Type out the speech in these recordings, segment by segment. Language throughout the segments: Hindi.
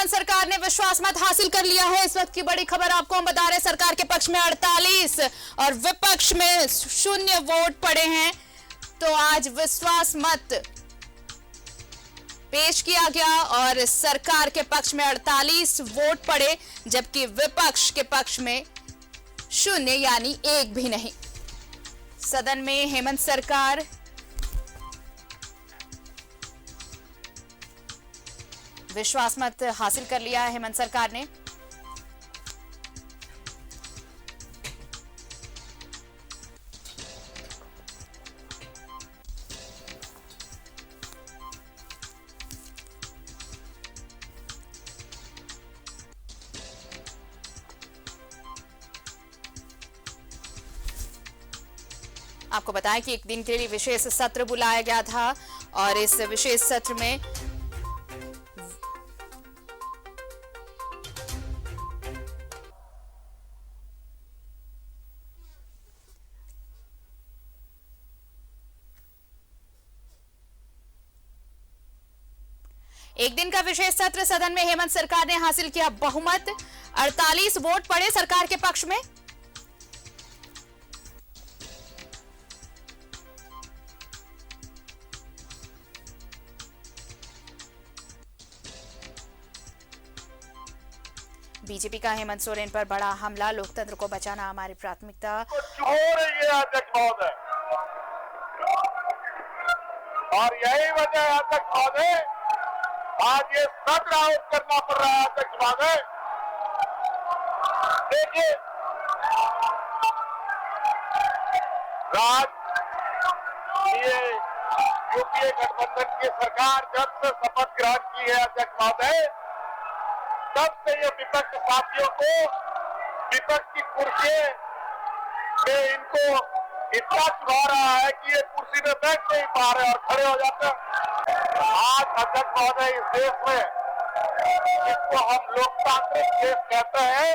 हेमंत सरकार ने विश्वास मत हासिल कर लिया है। इस वक्त की बड़ी खबर आपको हम बता रहे हैं, सरकार के पक्ष में 48 और विपक्ष में 0 वोट पड़े हैं। तो आज विश्वास मत पेश किया गया और सरकार के पक्ष में 48 वोट पड़े, जबकि विपक्ष के पक्ष में 0 यानी 1 भी नहीं। सदन में हेमंत सरकार विश्वास मत हासिल कर लिया है हेमंत सरकार ने। आपको बताएं कि एक दिन के लिए विशेष सत्र बुलाया गया था और इस विशेष सत्र में एक दिन का विशेष सत्र सदन में हेमंत सरकार ने हासिल किया बहुमत। 48 वोट पड़े सरकार के पक्ष में। बीजेपी का हेमंत सोरेन पर बड़ा हमला, लोकतंत्र को बचाना हमारी प्राथमिकता। और यही वजह है अध्यक्ष महोदय, आज ये सत्र आउट करना पड़ रहा है अध्यक्ष महोदय। देखिए, ये यूपीए गठबंधन की सरकार जब से शपथ ग्रहण की है अध्यक्ष महोदय, तब से ये विपक्ष साथियों को विपक्ष की कुर्सी में इनको इतना चुरा रहा है कि ये कुर्सी में बैठ नहीं पा रहे और खड़े हो जाते हैं। आज अध्यक्ष महोदय इस देश में जिसको हम लोकतांत्रिक देश कहते हैं,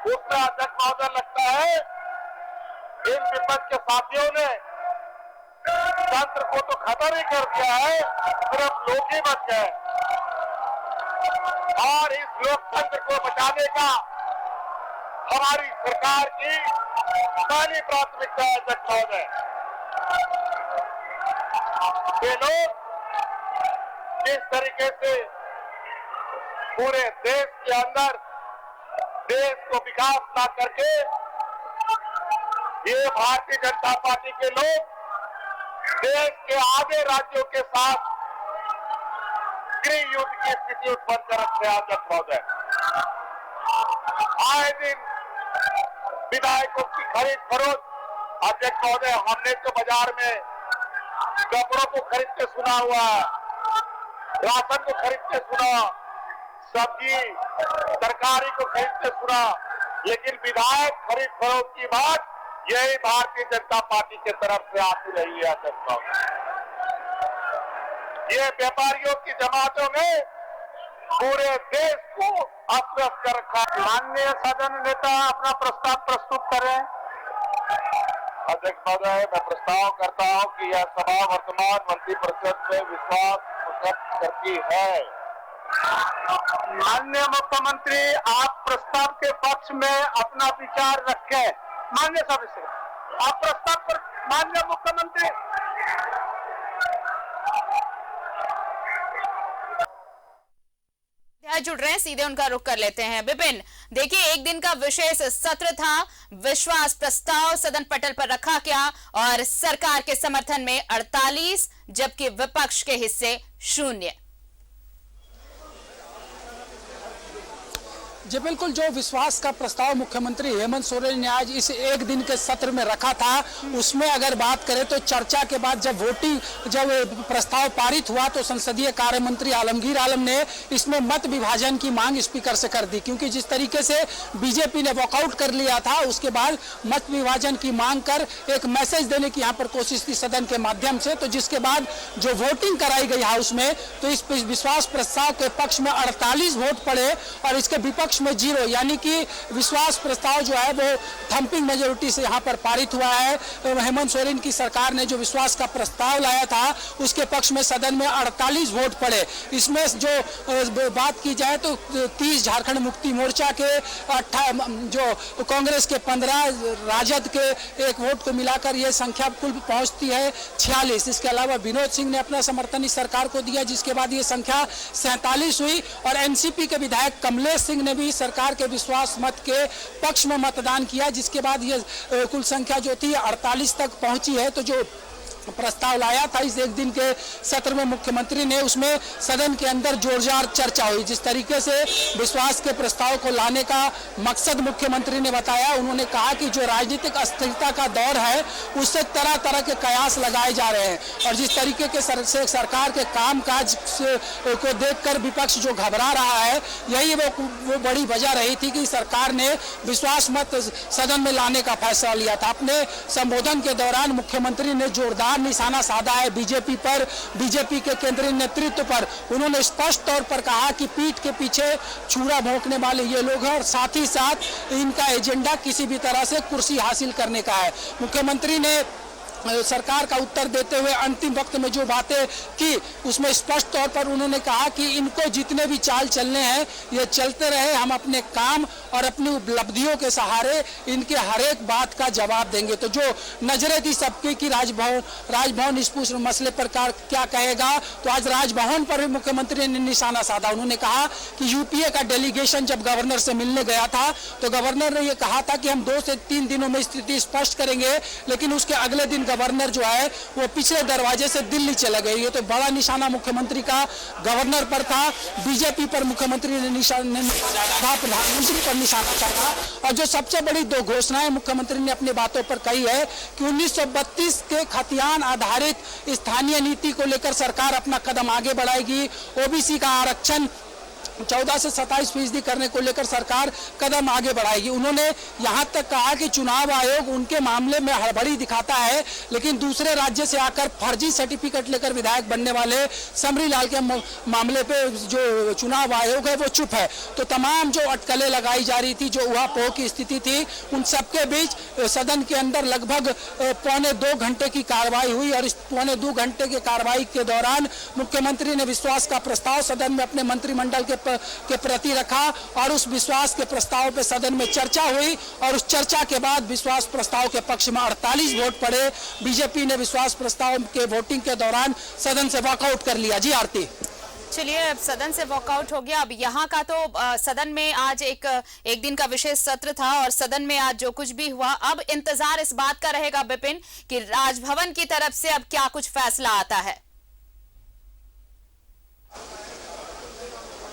उसमें अध्यक्ष महोदय लगता है इन विपक्ष के साथियों ने तंत्र को तो खत्म ही कर दिया है, सिर्फ लोग ही बच गए। और इस लोकतंत्र को बचाने का हमारी सरकार की पहली प्राथमिकता है अध्यक्ष महोदय। ये लोग जिस तरीके से पूरे देश के अंदर देश को विकास ना करके ये भारतीय जनता पार्टी के लोग देश के आधे राज्यों के साथ गृह युद्ध की स्थिति उत्पन्न कर रखते हैं अध्यक्ष महोदय। आए दिन विधायकों की खरीद फरोख्त अध्यक्ष महोदय, हमने तो बाजार में कपड़ों को खरीदते सुना हुआ है, राशन को खरीदते सुना, सब्जी तरकारी को खरीदते सुना, लेकिन विधायक खरीद फरोख्त की बात यही भारतीय जनता पार्टी के तरफ से आती रही है अध्यक्ष महोदय। ये व्यापारियों की जमातों में पूरे देश को अस्वस्थ कर रखा। माननीय सदन नेता अपना प्रस्ताव प्रस्तुत करें। अध्यक्ष महोदय, मैं प्रस्ताव करता हूं कि यह सभा वर्तमान मंत्रिपरिषद में विश्वास व्यक्त करती है। माननीय मुख्यमंत्री, आप प्रस्ताव के पक्ष में अपना विचार रखें। माननीय सदस्य, आप प्रस्ताव पर माननीय मुख्यमंत्री। जुड़ रहे हैं, सीधे उनका रुख कर लेते हैं। विपिन, देखिए, एक दिन का विशेष सत्र था, विश्वास प्रस्ताव सदन पटल पर रखा गया और सरकार के समर्थन में 48 जबकि विपक्ष के हिस्से 0। जी बिल्कुल, जो विश्वास का प्रस्ताव मुख्यमंत्री हेमंत सोरेन ने आज इस एक दिन के सत्र में रखा था, उसमें अगर बात करें तो चर्चा के बाद जब प्रस्ताव पारित हुआ तो संसदीय कार्य मंत्री आलमगीर आलम ने इसमें मत विभाजन की मांग स्पीकर से कर दी, क्योंकि जिस तरीके से बीजेपी ने वॉकआउट कर लिया था, उसके बाद मत विभाजन की मांग कर एक मैसेज देने की यहाँ पर कोशिश थी सदन के माध्यम से। तो जिसके बाद जो वोटिंग कराई गई हाउस में, तो इस विश्वास प्रस्ताव के पक्ष में 48 वोट पड़े और इसके विपक्ष विपक्ष में 0, यानी कि विश्वास प्रस्ताव जो है वो थम्पिंग मेजोरिटी से यहाँ पर पारित हुआ है। हेमंत सोरेन की सरकार ने जो विश्वास का प्रस्ताव लाया था उसके पक्ष में सदन में 48 वोट पड़े। इसमें जो बात की जाए तो 30 झारखंड मुक्ति मोर्चा के, जो कांग्रेस के 15, राजद के 1 वोट को मिलाकर यह संख्या कुल पहुंचती है 46। इसके अलावा विनोद सिंह ने अपना समर्थन इस सरकार को दिया, जिसके बाद ये संख्या 47 हुई। और एनसीपी के विधायक कमलेश सिंह ने भी सरकार के विश्वास मत के पक्ष में मतदान किया, जिसके बाद ये कुल संख्या जो थी 48 तक पहुंची है। तो जो प्रस्ताव लाया था इस एक दिन के सत्र में मुख्यमंत्री ने, उसमें सदन के अंदर जोरदार चर्चा हुई। जिस तरीके से विश्वास के प्रस्ताव को लाने का मकसद मुख्यमंत्री ने बताया, उन्होंने कहा कि जो राजनीतिक अस्थिरता का दौर है उससे तरह तरह के कयास लगाए जा रहे हैं, और जिस तरीके के सरकार के कामकाज को देखकर विपक्ष जो घबरा रहा है, यही वो बड़ी वजह रही थी कि सरकार ने विश्वास मत सदन में लाने का फैसला लिया था। अपने संबोधन के दौरान मुख्यमंत्री ने जोरदार निशाना साधा है बीजेपी पर, बीजेपी के केंद्रीय नेतृत्व पर। उन्होंने स्पष्ट तौर पर कहा कि पीठ के पीछे छुरा भोंकने वाले ये लोग हैं, और साथ ही साथ इनका एजेंडा किसी भी तरह से कुर्सी हासिल करने का है। मुख्यमंत्री ने सरकार का उत्तर देते हुए अंतिम वक्त में जो बातें की उसमें स्पष्ट तौर पर उन्होंने कहा कि इनको जितने भी चाल चलने हैं ये चलते रहे, हम अपने काम और अपनी उपलब्धियों के सहारे इनके हर एक बात का जवाब देंगे। तो जो नजरें थी सबकी कि राजभवन इस पूरे मसले पर क्या कहेगा, तो आज राजभवन पर भी मुख्यमंत्री ने निशाना साधा। उन्होंने कहा कि यूपीए का डेलीगेशन जब गवर्नर से मिलने गया था तो गवर्नर ने यह कहा था कि हम 2 से 3 दिनों में स्थिति स्पष्ट करेंगे, लेकिन उसके अगले दिन गवर्नर जो है वो पिछले दरवाजे से दिल्ली चले गए। ये तो बड़ा निशाना मुख्यमंत्री का गवर्नर पर था। बीजेपी पर मुख्यमंत्री ने प्रधानमंत्री पर निशाना साधा। और जो सबसे बड़ी 2 घोषणाएं मुख्यमंत्री ने अपनी बातों पर कही है कि 1932 के खतियान आधारित स्थानीय नीति को लेकर सरकार अपना कदम आगे बढ़ाएगी। ओबीसी का आरक्षण 14 से 27% करने को लेकर सरकार कदम आगे बढ़ाएगी। उन्होंने यहां तक कहा कि चुनाव आयोग उनके मामले में हड़बड़ी दिखाता है, लेकिन दूसरे राज्य से आकर फर्जी सर्टिफिकेट लेकर विधायक बनने वाले समरी लाल के मामले पे जो चुनाव आयोग है वो चुप है। तो तमाम जो अटकलें लगाई जा रही थी, जो उहापोह की स्थिति थी, उन सबके बीच सदन के अंदर लगभग 1.25 घंटे की कार्रवाई हुई। और इस 1.25 घंटे की कार्रवाई के दौरान मुख्यमंत्री ने विश्वास का प्रस्ताव सदन में अपने मंत्रिमंडल के प्रति रखा, और उस विश्वास के प्रस्ताव पे सदन में चर्चा हुई। और उस चर्चा के बाद विश्वास प्रस्ताव के पक्ष में 48 वोट पड़े। बीजेपी ने विश्वास प्रस्ताव के वोटिंग के दौरान सदन से वॉकआउट कर लिया। जी आरती। चलिए, अब सदन से वॉकआउट हो गया। अब यहाँ का तो सदन में आज एक दिन का विशेष सत्र था, और सदन में आज जो कुछ भी हुआ, अब इंतजार इस बात का रहेगा विपिन कि राजभवन की तरफ से अब क्या कुछ फैसला आता है।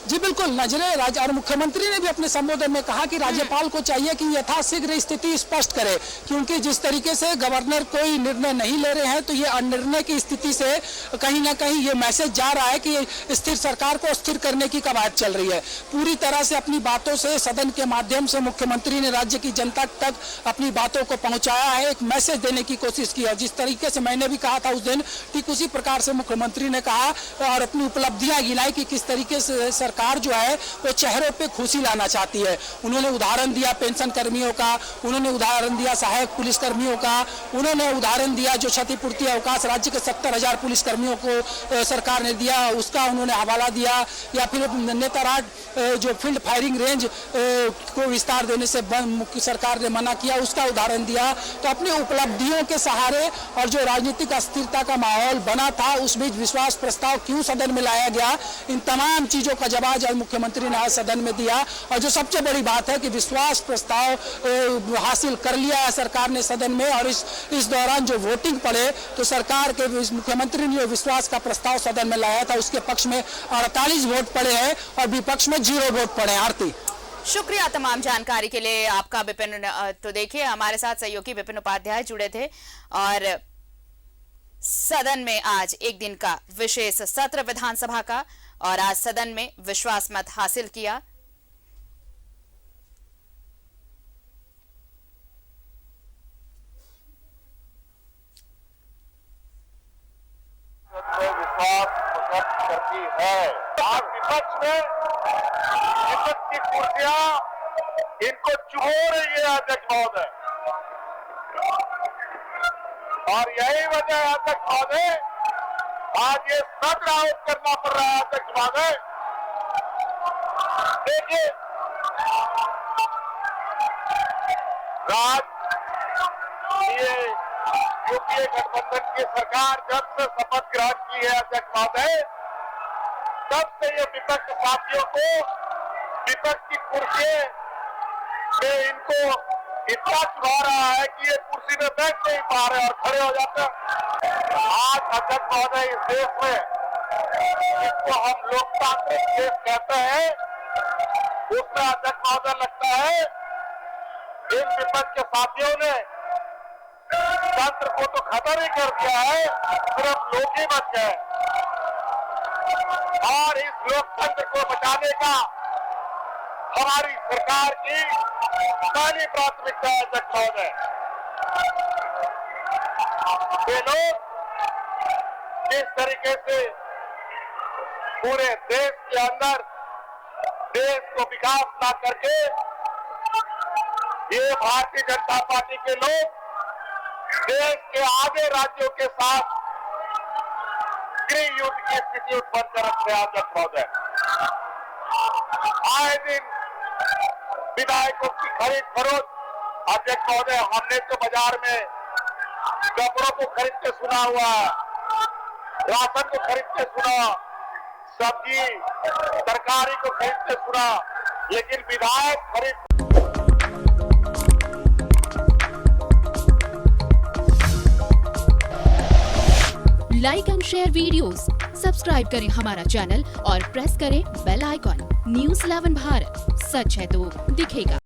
जी बिल्कुल, नजरे और मुख्यमंत्री ने भी अपने संबोधन में कहा कि राज्यपाल को चाहिए कि यथाशीघ्र स्थिति स्पष्ट करे, क्योंकि जिस तरीके से गवर्नर कोई निर्णय नहीं ले रहे हैं तो ये अनिर्णय की स्थिति से कहीं ना कहीं ये मैसेज जा रहा है कि स्थिर सरकार को स्थिर करने की कवायद चल रही है। पूरी तरह से अपनी बातों से सदन के माध्यम से मुख्यमंत्री ने राज्य की जनता तक अपनी बातों को पहुंचाया है, एक मैसेज देने की कोशिश की। और जिस तरीके से मैंने भी कहा था उस दिन, ठीक उसी प्रकार से मुख्यमंत्री ने कहा और अपनी उपलब्धियां गिनाई कि किस तरीके से सरकार जो है वो चेहरों पे खुशी लाना चाहती है। उन्होंने उदाहरण दिया पेंशन कर्मियों का, उन्होंने उदाहरण दिया सहायक पुलिस कर्मियों का, उन्होंने उदाहरण दिया जो क्षतिपूर्ति अवकाश राज्य के 70,000 पुलिस कर्मियों को सरकार ने दिया, उसका उन्होंने हवाला दिया। या फिर नेताराट जो फील्ड फायरिंग रेंज को विस्तार देने से सरकार ने मना किया, उसका उदाहरण दिया। तो अपनी उपलब्धियों के सहारे और जो राजनीतिक अस्थिरता का माहौल बना था, उस बीच विश्वास प्रस्ताव क्यों सदन में लाया गया, इन तमाम चीजों का जवाब आज मुख्यमंत्री ने आज सदन में दिया। और जो सबसे बड़ी बात है कि विश्वास प्रस्ताव हासिल कर लिया है सरकार ने सदन में। और इस दौरान जो वोटिंग पड़े तो सरकार के मुख्यमंत्री ने विश्वास का प्रस्ताव सदन में लाया था, उसके पक्ष में 48 वोट पड़े हैं और विपक्ष में 0 वोट पड़े हैं। आरती, शुक्रिया तमाम जानकारी के लिए आपका विपिन। तो देखिए, हमारे साथ सहयोगी विपिन उपाध्याय जुड़े थे। और सदन में आज एक दिन का विशेष सत्र विधानसभा का, और आज सदन में विश्वास मत हासिल किया। विश्वास करती है। आज विपक्ष में विपक्ष की कुर्सियां इनको चुभो रही है अध्यक्ष महोदय, और यही वजह है अध्यक्ष महोदय आज ये सत्र आउट करना पड़ रहा है अध्यक्ष महोदय। देखिए ये यूपीए गठबंधन की सरकार जब से शपथ ग्रहण की है अध्यक्ष महोदय, तब से ये विपक्ष साथियों को विपक्ष की कुर्सी में इनको इतना चुभा रहा है कि ये कुर्सी में बैठ नहीं पा रहे और खड़े हो जाते हैं। आज अध्यक्ष महोदय इस देश में जिसको हम लोकतांत्रिक देश कहते हैं, उसमें अध्यक्ष महोदय लगता है इन विपक्ष के साथियों ने तंत्र को तो खत्म ही कर दिया है, सिर्फ लोग ही बच गए। और इस लोकतंत्र को बचाने का हमारी सरकार की पहली प्राथमिकता है अध्यक्ष महोदय। ये लोग जिस तरीके से पूरे देश के अंदर देश को विकास ना करके ये भारतीय जनता पार्टी के लोग देश के आधे राज्यों के साथ गृह युद्ध की स्थिति उत्पन्न कर रखते हैं अध्यक्ष महोदय। आए दिन विधायकों की खरीद फरोख्त अध्यक्ष महोदय, हमने तो बाजार में कपड़ों को खरीदते सुना हुआ है, राशन को खरीदते सुना, सब्जी तरकारी को खरीदते सुना, लेकिन विधायक खरीद like and share videos, subscribe करें हमारा चैनल और प्रेस करें बेल आइकॉन। न्यूज़ 11 भारत, सच है तो दिखेगा।